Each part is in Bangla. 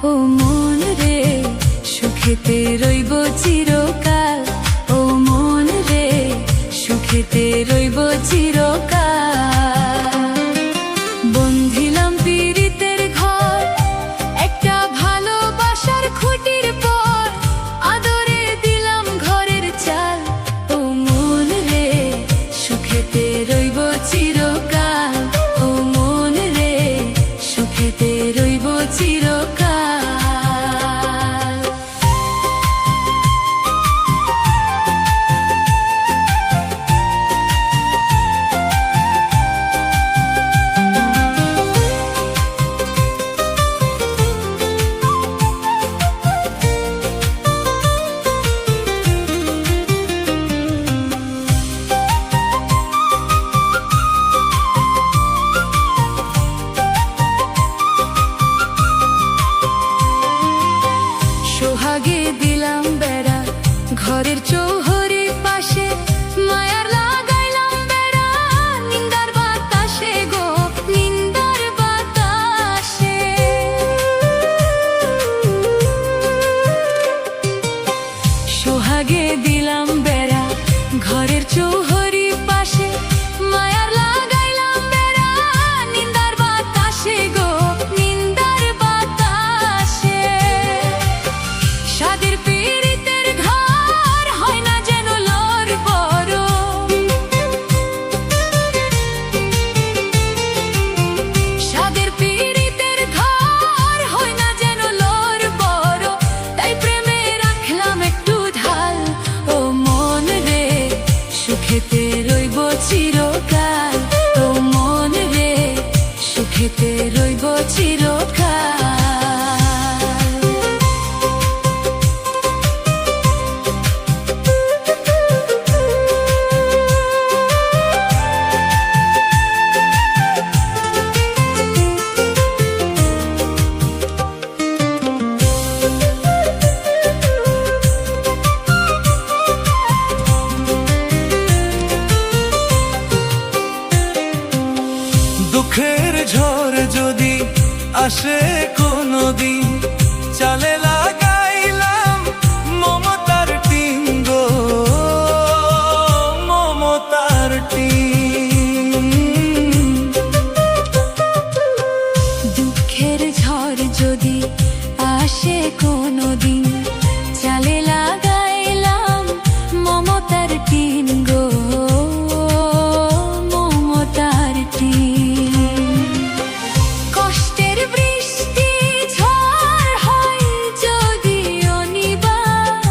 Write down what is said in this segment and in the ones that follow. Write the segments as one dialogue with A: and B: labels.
A: ও মন রে সুখেতে রইব চিরকাল, ও মন রে সুখেতে রইব চিরকাল। বন্ধিলাম পীড়িতের ঘর একটা ভালোবাসার খুঁটির পর, আদরে দিলাম ঘরের চাল, ও মন রে সুখেতে রইব চিরকাল, ও মন রে সুখেতে রইব চিরকাল। সোহাগে দিলাম বেড়া ঘরের চৌহরির পাশে, মায়ার লাগাইলাম বেড়া নিন্দার বাতাসে গো, নিন্দার বাতাসে। সোহাগে দিলাম বেড়া ঘরের চৌহরির পাশে, মায়ার লাগাইলাম বেড়া নিন্দার বাতাসে গো, নিন্দার বাতাসে। সাদের পীড়িতের ঘর হয় না যেন লোর বড়, সাদের পীড়িতের ঘর হয় না যেন লোর বড়, তাই প্রেমে রাখলাম একটু ঢাল, ও মন রে সুখেতে রইব চিরকাল, ও মন রে সুখেতে রইব চিরকাল।
B: দুঃখের ঝড় যদি আসে কোনদিন, চালে লাগাইলাম মমতার টিন গো, মমতার টিন।
A: দুঃখের ঝড় যদি আসে কোনদিন, চালে লাগাইলাম মমতার টিন গো, মমতার টিন। কষ্টের বৃষ্টি ঝড় হয় যদি অনিবার,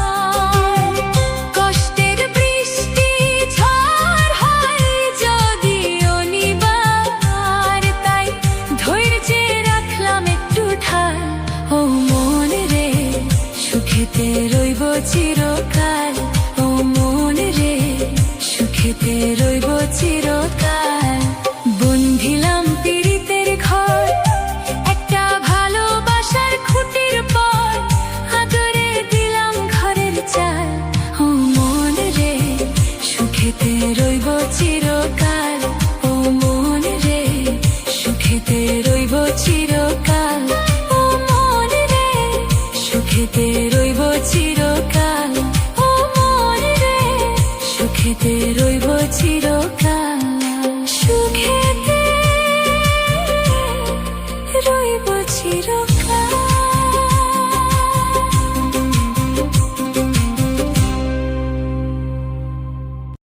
A: কষ্টের বৃষ্টি ঝড় হয় যদি অনিবার, তাই ধৈর্যে রাখলাম একটু ঠাল, ও মন রে সুখেতে রইব চিরকাল।